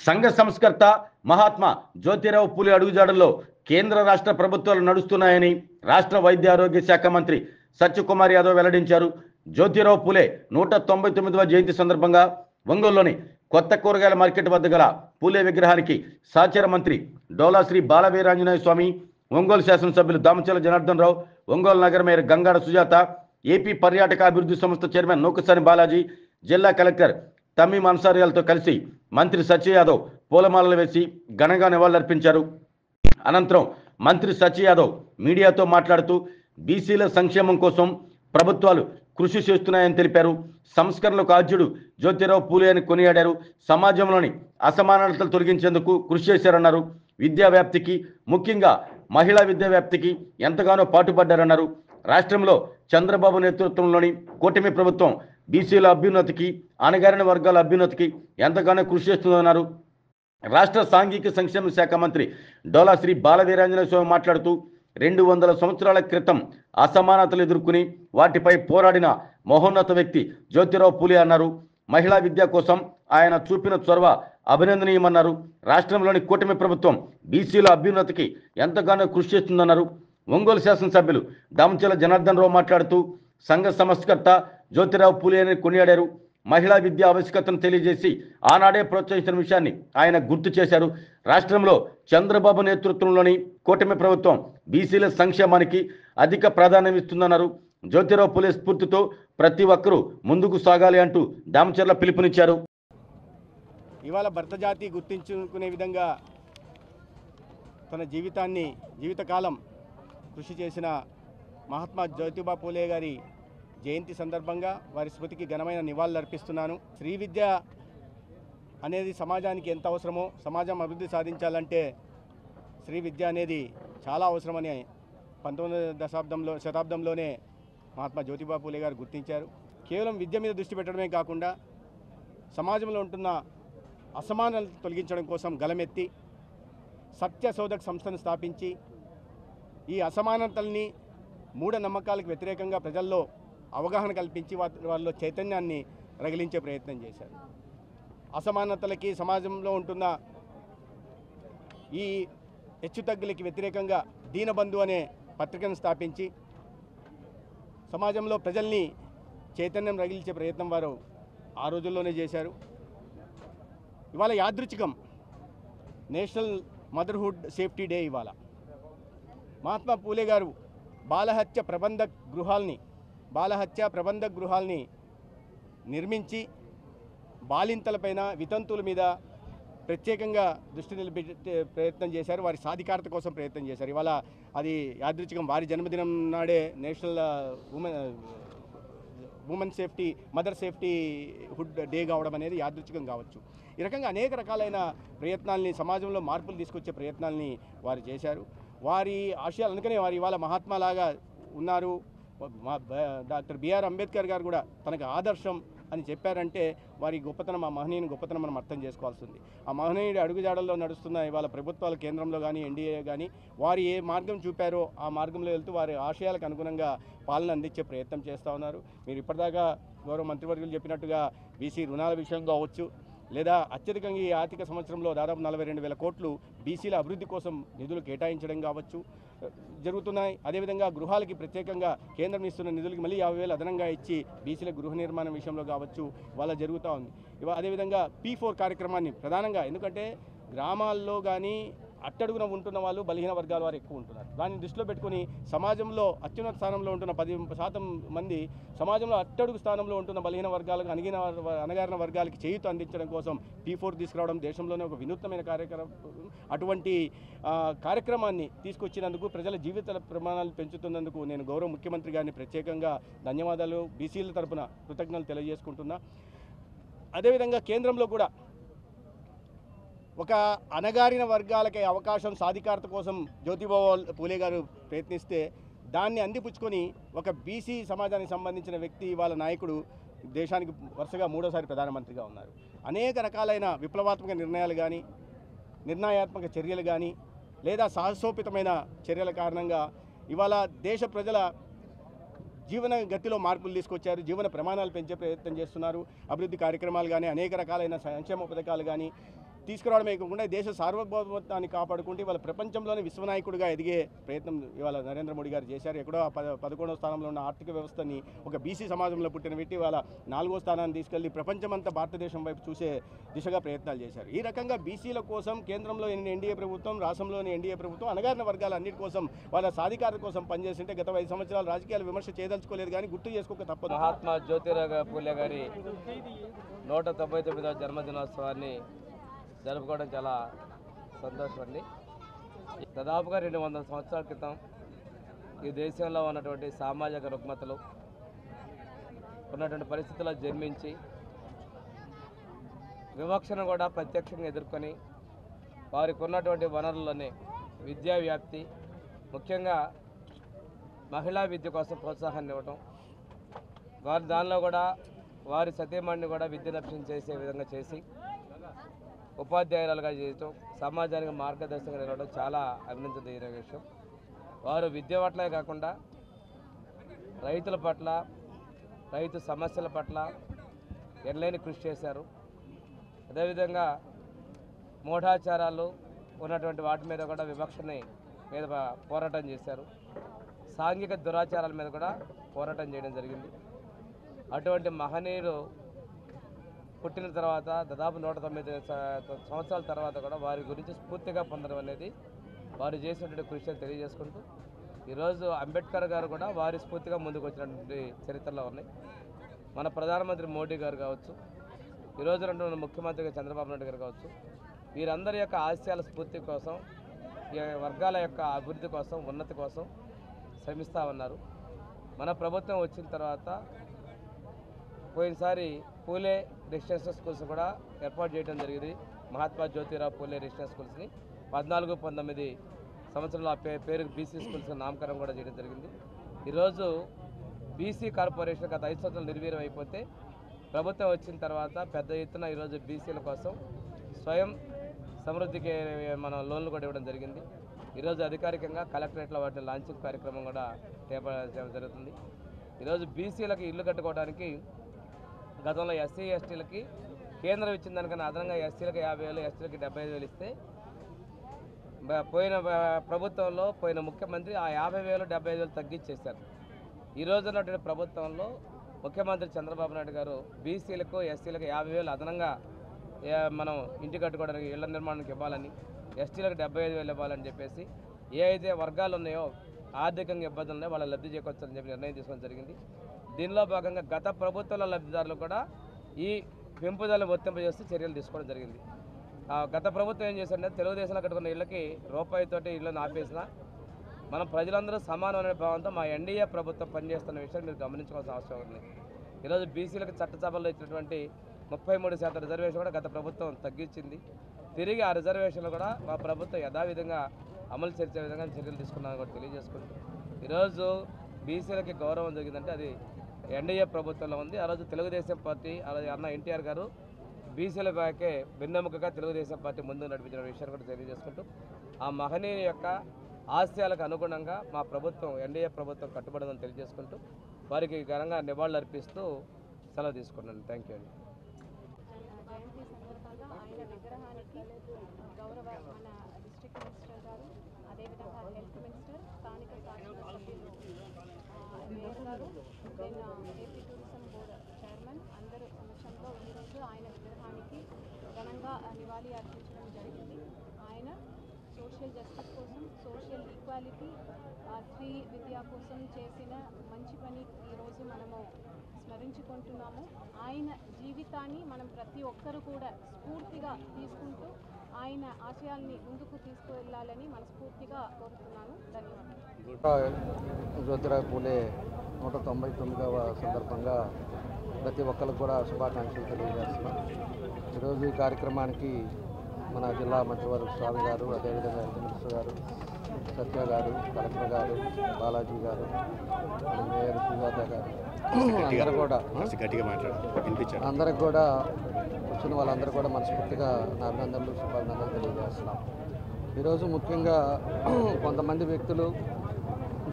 సంఘ సంస్కర్త మహాత్మా జ్యోతిరావు పూలే అడుగుజాడల్లో కేంద్ర రాష్ట్ర ప్రభుత్వాలు నడుస్తున్నాయని రాష్ట్ర వైద్య ఆరోగ్య శాఖ మంత్రి సత్యకుమార్ యాదవ్ వెల్లడించారు. జ్యోతిరావు పూలే 199వ జయంతి సందర్భంగా ఒంగోలులోని కొత్త కూరగాయల మార్కెట్ వద్ద గల పూలే విగ్రహానికి సహచర మంత్రి డోలా శ్రీ బాలవీరాంజనేయ స్వామి, ఒంగోలు శాసనసభ్యులు దామచల జనార్దన్ రావు, ఒంగోలు నగర మేయర్ గంగాడ సుజాత, ఏపీ పర్యాటక అభివృద్ధి సంస్థ చైర్మన్ నూకసాని బాలాజీ, జిల్లా కలెక్టర్ తమీం అన్సారియాలతో కలిసి మంత్రి సత్య యాదవ్ పూలమాలలు వేసి ఘనంగా నివాళులర్పించారు. అనంతరం మంత్రి సత్య యాదవ్ మీడియాతో మాట్లాడుతూ బీసీల సంక్షేమం కోసం ప్రభుత్వాలు కృషి చేస్తున్నాయని తెలిపారు. సంస్కరణలకు ఆద్యుడు జ్యోతిరావు పూలే అని కొనియాడారు. సమాజంలోని అసమానతలు తొలగించేందుకు కృషి చేశారన్నారు. విద్యా వ్యాప్తికి, ముఖ్యంగా మహిళా విద్యా వ్యాప్తికి ఎంతగానో పాటుపడ్డారన్నారు. రాష్ట్రంలో చంద్రబాబు నేతృత్వంలోని కూటమి ప్రభుత్వం బీసీల అభ్యున్నతికి, అణగారిన వర్గాల అభ్యున్నతికి ఎంతగానో కృషి చేస్తుందన్నారు. రాష్ట్ర సాంఘిక సంక్షేమ శాఖ మంత్రి డోలా శ్రీ బాలవీరాంజనేయ స్వామి మాట్లాడుతూ 200 సంవత్సరాల క్రితం అసమానతలు ఎదుర్కొని వాటిపై పోరాడిన మహోన్నత వ్యక్తి జ్యోతిరావు పూలే అన్నారు. మహిళా విద్య కోసం ఆయన చూపిన చొరవ అభినందనీయమన్నారు. రాష్ట్రంలోని కూటమి ప్రభుత్వం బీసీల అభ్యున్నతికి ఎంతగానో కృషి చేస్తుందన్నారు. ఒంగోలు శాసనసభ్యులు దామచల జనార్దన్ రావు మాట్లాడుతూ సంఘ సంస్కర్త జ్యోతిరావు పూలే అని కొనియాడారు. మహిళా విద్యా ఆవశ్యకతను తెలియజేసి ఆనాడే ప్రోత్సహించిన విషయాన్ని ఆయన గుర్తు చేశారు. రాష్ట్రంలో చంద్రబాబు నేతృత్వంలోని కూటమి ప్రభుత్వం బీసీల సంక్షేమానికి అధిక ప్రాధాన్యం ఇస్తుందన్నారు. జ్యోతిరావు పూలే స్ఫూర్తితో ప్రతి ఒక్కరూ ముందుకు సాగాలి అంటూ దామచర్ల పిలుపునిచ్చారు. ఇవాళ భరత జాతి గుర్తించుకునే విధంగా తన జీవితకాలం కృషి చేసిన మహాత్మా జ్యోతిబా పూలే గారి జయంతి సందర్భంగా వారి స్మృతికి ఘనమైన నివాళులు అర్పిస్తున్నాను. స్త్రీ విద్య అనేది సమాజానికి ఎంత అవసరమో, సమాజం అభివృద్ధి సాధించాలంటే స్త్రీ విద్య అనేది చాలా అవసరమని 19వ శతాబ్దంలోనే మహాత్మా జ్యోతిబా పూలే గారు గుర్తించారు. కేవలం విద్య మీద దృష్టి పెట్టడమే కాకుండా సమాజంలో ఉంటున్న అసమానతలు తొలగించడం కోసం గలమెత్తి సత్యశోధక్ సంస్థను స్థాపించి ఈ అసమానతల్ని, మూఢనమ్మకాలకు వ్యతిరేకంగా ప్రజల్లో అవగాహన కల్పించి వాళ్ళలో చైతన్యాన్ని రగిలించే ప్రయత్నం చేశారు. అసమానతలకి, సమాజంలో ఉంటున్న ఈ హెచ్చుతగ్గులకి వ్యతిరేకంగా దీనబంధు అనే పత్రికను స్థాపించి సమాజంలో ప్రజల్ని చైతన్యం రగిలించే ప్రయత్నం వారు ఆ రోజుల్లోనే చేశారు. ఇవాళ యాదృచ్ఛికం నేషనల్ మదర్హుడ్ సేఫ్టీ డే. ఇవాళ మహాత్మా పూలే గారు బాలహత్య ప్రబంధ గృహాల్ని నిర్మించి బాలింతలపైన, వితంతువుల మీద ప్రత్యేకంగా దృష్టి నిలబెట్టే ప్రయత్నం చేశారు. వారి సాధికారత కోసం ప్రయత్నం చేశారు. ఇవాళ అది యాదృచ్ఛికం వారి జన్మదినం నాడే national women safety, mother safety hood day కావడం అనేది యాదృచ్ఛికం కావచ్చు. ఈ రకంగా అనేక రకాలైన ప్రయత్నాల్ని, సమాజంలో మార్పులు తీసుకొచ్చే ప్రయత్నాల్ని వారు చేశారు. వారి ఆశయాలు అందుకనే వారు ఇవాళ మహాత్మాలాగా ఉన్నారు. డాక్టర్ బిఆర్ అంబేద్కర్ గారు కూడా తనకు ఆదర్శం అని చెప్పారంటే వారి గొప్పతనం, ఆ మహనీయుని గొప్పతనం మనం అర్థం చేసుకోవాల్సి ఉంది. ఆ మహనీయుడి అడుగుజాడల్లో నడుస్తున్న ఇవాళ ప్రభుత్వాలు కేంద్రంలో కానీ, ఎన్డీఏ కానీ వారు ఏ మార్గం చూపారో ఆ మార్గంలో వెళ్తూ వారి ఆశయాలకు అనుగుణంగా పాలన అందించే ప్రయత్నం చేస్తూ ఉన్నారు. మీరు ఇప్పటిదాకా గౌరవ మంత్రివర్యులు చెప్పినట్టుగా బీసీ రుణాల విషయం కావచ్చు, లేదా అత్యధికంగా ఈ ఆర్థిక సంవత్సరంలో దాదాపు 42,000 కోట్లు బీసీల అభివృద్ధి కోసం నిధులు కేటాయించడం కావచ్చు జరుగుతున్నాయి. అదేవిధంగా గృహాలకి ప్రత్యేకంగా కేంద్రం ఇస్తున్న నిధులకి మళ్ళీ 50,000 అదనంగా ఇచ్చి బీసీల గృహ నిర్మాణం విషయంలో కావచ్చు వాళ్ళ జరుగుతూ ఉంది. అదేవిధంగా P4 కార్యక్రమాన్ని ప్రధానంగా, ఎందుకంటే గ్రామాల్లో కానీ అట్టడుగున ఉంటున్న వాళ్ళు బలహీన వర్గాల వారు ఎక్కువ ఉంటున్నారు. దాన్ని దృష్టిలో పెట్టుకుని సమాజంలో అత్యున్నత స్థానంలో ఉంటున్న 10% మంది సమాజంలో అట్టడుగు స్థానంలో ఉంటున్న బలహీన వర్గాలకు, అణగారిన వర్గాలకి చేయూత అందించడం కోసం P4 తీసుకురావడం దేశంలోనే ఒక వినూత్నమైన కార్యక్రమం. అటువంటి కార్యక్రమాన్ని తీసుకొచ్చినందుకు, ప్రజల జీవితాల ప్రమాణాలు పెంచుతున్నందుకు నేను గౌరవ ముఖ్యమంత్రి గారిని ప్రత్యేకంగా ధన్యవాదాలు, బీసీల తరపున కృతజ్ఞతలు తెలియజేసుకుంటున్నా. అదేవిధంగా కేంద్రంలో కూడా ఒక అణగారిన వర్గాలకి అవకాశం, సాధికారత కోసం జ్యోతిబా పూలే గారు ప్రయత్నిస్తే దాన్ని అందిపుచ్చుకొని ఒక బీసీ సమాజానికి సంబంధించిన వ్యక్తి, వాళ్ళ నాయకుడు దేశానికి వరుసగా 3వసారి ప్రధానమంత్రిగా ఉన్నారు. అనేక రకాలైన విప్లవాత్మక నిర్ణయాలు కానీ, నిర్ణయాత్మక చర్యలు కానీ, లేదా సాహసోపితమైన చర్యల కారణంగా ఇవాళ దేశ ప్రజల జీవన గతిలో మార్పులు తీసుకొచ్చారు. జీవన ప్రమాణాలు పెంచే ప్రయత్నం చేస్తున్నారు. అభివృద్ధి కార్యక్రమాలు కానీ, అనేక రకాలైన సంక్షేమ పథకాలు కానీ తీసుకురావడమే కాకుండా దేశ సార్వభౌమత్వాన్ని కాపాడుకుంటూ ఇవాళ ప్రపంచంలోనే విశ్వనాయకుడిగా ఎదిగే ప్రయత్నం ఇవాళ నరేంద్ర మోడీ గారు చేశారు. ఎక్కడో 11వ స్థానంలో ఉన్న ఆర్థిక వ్యవస్థని ఒక బీసీ సమాజంలో పుట్టిన వ్యక్తి ఇవాళ 4వ స్థానాన్ని తీసుకెళ్లి ప్రపంచమంతా భారతదేశం వైపు చూసే దిశగా ప్రయత్నాలు చేశారు. ఈ రకంగా బీసీల కోసం కేంద్రంలో ఎన్డీఏ ప్రభుత్వం, రాష్ట్రంలోని ఎన్డీఏ ప్రభుత్వం అణగారిన వర్గాల అన్నిటి కోసం వాళ్ళ సాధికారత కోసం పనిచేస్తుంటే గత 5 సంవత్సరాలు రాజకీయాలు విమర్శ చేయదలుచుకోలేదు, కానీ గుర్తు చేసుకోక తప్పదు. మహాత్మా జ్యోతిరావు పూలే గారి 199వ జన్మదినోత్సవాన్ని జరుపుకోవడం చాలా సంతోషం అండి. దాదాపుగా 200 సంవత్సరాల క్రితం ఈ దేశంలో ఉన్నటువంటి సామాజిక రుగ్మతలు ఉన్నటువంటి పరిస్థితుల్లో జన్మించి వివక్షను కూడా ప్రత్యక్షంగా ఎదుర్కొని వారికి ఉన్నటువంటి వనరుల్లోనే విద్యా వ్యాప్తి, ముఖ్యంగా మహిళా విద్య కోసం ప్రోత్సాహాన్ని ఇవ్వటం, దానిలో కూడా వారి సతీమణిని కూడా విద్యను చేసే విధంగా చేసి ఉపాధ్యాయురాలుగా చేయటం, సమాజానికి మార్గదర్శకంగా నిలవడం చాలా అభినందనీయ విషయం. వారు విద్య పట్లే కాకుండా రైతుల పట్ల, రైతు సమస్యల పట్ల ఎనలేని కృషి చేశారు. అదేవిధంగా మూఢాచారాలు ఉన్నటువంటి వాటి మీద కూడా వివక్షని మీద పోరాటం చేశారు. సాంఘిక దురాచారాల మీద కూడా పోరాటం చేయడం జరిగింది. అటువంటి మహనీయులు పుట్టిన తర్వాత దాదాపు 109 సంవత్సరాల తర్వాత కూడా వారి గురించి స్ఫూర్తిగా పొందడం అనేది వారు చేసినటువంటి కృషిని తెలియజేసుకుంటూ, ఈరోజు అంబేద్కర్ గారు కూడా వారి స్ఫూర్తిగా ముందుకు వచ్చినటువంటి చరిత్రలో ఉన్నాయి. మన ప్రధానమంత్రి మోడీ గారు కావచ్చు, ఈరోజు ఉన్నటువంటి ముఖ్యమంత్రిగా చంద్రబాబు నాయుడు గారు కావచ్చు, వీరందరి యొక్క ఆశయాల స్ఫూర్తి కోసం, ఈ వర్గాల యొక్క అభివృద్ధి కోసం, ఉన్నతి కోసం శ్రమిస్తూ ఉన్నారు. మన ప్రభుత్వం వచ్చిన తర్వాత పోయినసారి పూలే రెసిడెన్షియల్ స్కూల్స్ కూడా ఏర్పాటు చేయడం జరిగింది. మహాత్మా జ్యోతిరావు పూలే రెసిడెన్షియల్ స్కూల్స్ని 14-19 సంవత్సరంలో ఆ పేరుకి బీసీ స్కూల్స్ నామకరణం కూడా చేయడం జరిగింది. ఈరోజు బీసీ కార్పొరేషన్ గత 5 సంవత్సరాలు నిర్వీర్యం అయిపోతే ప్రభుత్వం వచ్చిన తర్వాత పెద్ద ఎత్తున ఈరోజు బీసీల కోసం స్వయం సమృద్ధికి మనం లోన్లు కూడా ఇవ్వడం జరిగింది. ఈరోజు అధికారికంగా కలెక్టరేట్లో వాటిని లాంచింగ్ కార్యక్రమం కూడా చేపట్టడం జరుగుతుంది. ఈరోజు బీసీలకు ఇల్లు కట్టుకోవడానికి గతంలో ఎస్సీ ఎస్టీలకి కేంద్రం ఇచ్చిన దానికన్నా అదనంగా ఎస్సీలకు 50,000, ఎస్టీలకి 75,000 ఇస్తే పోయిన ప్రభుత్వంలో పోయిన ముఖ్యమంత్రి ఆ 50,000, 75,000 తగ్గించేశారు. ఈరోజు ఉన్నటువంటి ప్రభుత్వంలో ముఖ్యమంత్రి చంద్రబాబు నాయుడు గారు బీసీలకు, ఎస్సీలకు 50,000 అదనంగా మనం ఇంటి కట్టుకోవడానికి, ఇళ్ల నిర్మాణానికి ఇవ్వాలని, ఎస్టీలకు 75,000 ఇవ్వాలని చెప్పేసి ఏ అయితే వర్గాలు ఉన్నాయో ఆర్థికంగా ఇబ్బందులు ఉన్నాయో వాళ్ళ లబ్ధి చేకూర్చాలని చెప్పి నిర్ణయం తీసుకోవడం జరిగింది. దీనిలో భాగంగా గత ప్రభుత్వాల లబ్ధిదారులు కూడా ఈ పెంపుదలను వర్తింపజేస్తూ చర్యలు తీసుకోవడం జరిగింది. గత ప్రభుత్వం ఏం చేశారంటే తెలుగుదేశంలో కట్టుకున్న ఇళ్ళకి రూపాయితోటి ఇళ్ళని ఆపేసిన మనం ప్రజలందరూ సమానమైన భావంతో మా ఎన్డీఏ ప్రభుత్వం పనిచేస్తున్న విషయాన్ని మీరు గమనించుకోవాల్సిన అవసరం ఉంది. ఈరోజు బీసీలకు చట్టసభల్లో ఇచ్చినటువంటి 33% రిజర్వేషన్ కూడా గత ప్రభుత్వం తగ్గించింది. తిరిగి ఆ రిజర్వేషన్లు కూడా మా ప్రభుత్వం యథావిధంగా అమలు చేసే విధంగా చర్యలు తీసుకున్నామని కూడా తెలియజేసుకుంటూ, ఈరోజు బీసీలకి గౌరవం జరిగిందంటే అది ఎన్డీఏ ప్రభుత్వంలో ఉంది. ఆ రోజు తెలుగుదేశం పార్టీ, ఆ రోజు అన్న ఎన్టీఆర్ గారు బీసీల బ్యాకే వెన్నెముకగా తెలుగుదేశం పార్టీ ముందు నడిపించిన విషయాన్ని కూడా తెలియజేసుకుంటూ, ఆ మహనీయుని యొక్క ఆశయాలకు అనుగుణంగా మా ప్రభుత్వం, ఎన్డీఏ ప్రభుత్వం కట్టుబడిందని తెలియజేసుకుంటూ వారికి ఘనంగా నివాళులు అర్పిస్తూ సెలవు తీసుకున్నాను. థ్యాంక్ యూ అండి. జయంతి సందర్భంగా ఆయన విగ్రహానికి గౌరవ మన డిస్ట్రిక్ట్ మినిస్టర్ గారు, అదేవిధంగా హెల్త్ మినిస్టర్, స్థానిక శాసనసభ్యులు మేయర్ గారు, then AP tourism board chairman అందరూ సమక్షంలో ఈరోజు ఆయన విగ్రహానికి ఘనంగా నివాళి అర్పించడం జరిగింది. ఆయన సోషల్ జస్టిస్ కోసం, సోషల్ ఈక్వాలిటీ, స్త్రీ విద్య కోసం చేసిన మంచి పని ఈరోజు మనము స్మరించుకుంటున్నాము. ఆయన జీవితాన్ని మనం ప్రతి ఒక్కరు కూడా స్ఫూర్తిగా తీసుకుంటూ ఆయన ఆశయాల్ని ముందుకు తీసుకువెళ్ళాలని మనస్ఫూర్తిగా కోరుతున్నాను. ధన్యవాదాలు. జ్యోతిరావు పూలే 199వ సందర్భంగా ప్రతి ఒక్కరికి కూడా శుభాకాంక్షలు తెలియజేస్తున్నాం. ఈరోజు ఈ కార్యక్రమానికి మన జిల్లా మంత్రివర్గ స్వామి గారు, అదేవిధంగా హెల్త్ మినిస్టర్ గారు, సత్య గారు, కలెక్టర్ గారు, బాలాజీ గారు, మేయర్ సుజాత గారు, అందరికి కూడా వచ్చిన వాళ్ళందరూ కూడా మనస్ఫూర్తిగా నా అభినందనలు, శుభాభినందనలు తెలియజేస్తున్నాం. ఈరోజు ముఖ్యంగా కొంతమంది వ్యక్తులు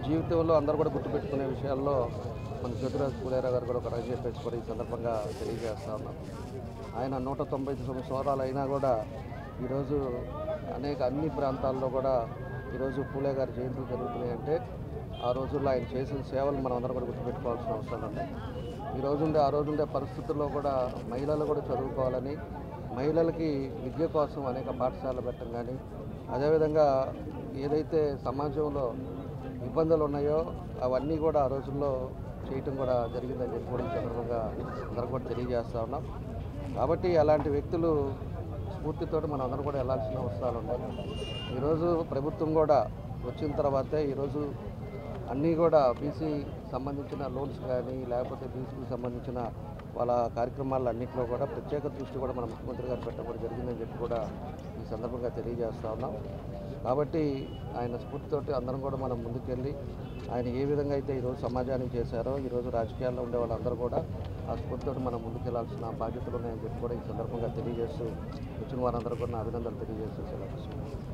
జీవితంలో అందరూ కూడా గుర్తుపెట్టుకునే విషయాల్లో మన జ్యోతిరావు పూలేరావు గారు కూడా ఒక రజ చెప్పేసి కూడా ఈ సందర్భంగా తెలియజేస్తా ఉన్నాం. ఆయన 199 సంవత్సరాలు అయినా కూడా ఈరోజు అన్ని ప్రాంతాల్లో కూడా ఈరోజు పూలే గారి జయంతులు జరుగుతున్నాయంటే ఆ రోజుల్లో ఆయన చేసిన సేవలు మనం అందరం కూడా గుర్తుపెట్టుకోవాల్సిన అవసరం ఉంది. ఆ రోజుండే పరిస్థితుల్లో కూడా మహిళలు కూడా చదువుకోవాలని, మహిళలకి విద్య కోసం అనేక పాఠశాలలు పెట్టడం కానీ, అదేవిధంగా ఏదైతే సమాజంలో ఇబ్బందులు ఉన్నాయో అవన్నీ కూడా ఆ రోజుల్లో చేయటం కూడా జరిగిందని చెప్పి కూడా ఈ సందర్భంగా అందరం కూడా తెలియజేస్తూ ఉన్నాం. కాబట్టి అలాంటి వ్యక్తులు స్ఫూర్తితో మనం అందరం కూడా వెళ్ళాల్సిన అవసరాలు ఉన్నాయి. ఈరోజు ప్రభుత్వం కూడా వచ్చిన తర్వాతే ఈరోజు అన్నీ కూడా బీసీ సంబంధించిన లోన్స్ కానీ, లేకపోతే బీసీకి సంబంధించిన వాళ్ళ కార్యక్రమాలన్నింటిలో కూడా ప్రత్యేక దృష్టి కూడా మన ముఖ్యమంత్రి గారు పెట్టడం కూడా జరిగిందని చెప్పి కూడా ఈ సందర్భంగా తెలియజేస్తూ ఉన్నాం. కాబట్టి ఆయన స్ఫూర్తితోటి అందరం కూడా మనం ముందుకెళ్ళి ఆయన ఏ విధంగా అయితే ఈరోజు సమాజానికి చేశారో ఈరోజు రాజకీయాల్లో ఉండే వాళ్ళందరూ కూడా ఆ స్ఫూర్తితోటి మనం ముందుకెళ్లాల్సిన బాధ్యతలు ఉన్నాయని చెప్పి కూడా ఈ సందర్భంగా తెలియజేస్తూ వచ్చిన వారందరూ కూడా అభినందనలు తెలియజేస్తూ సెలవు.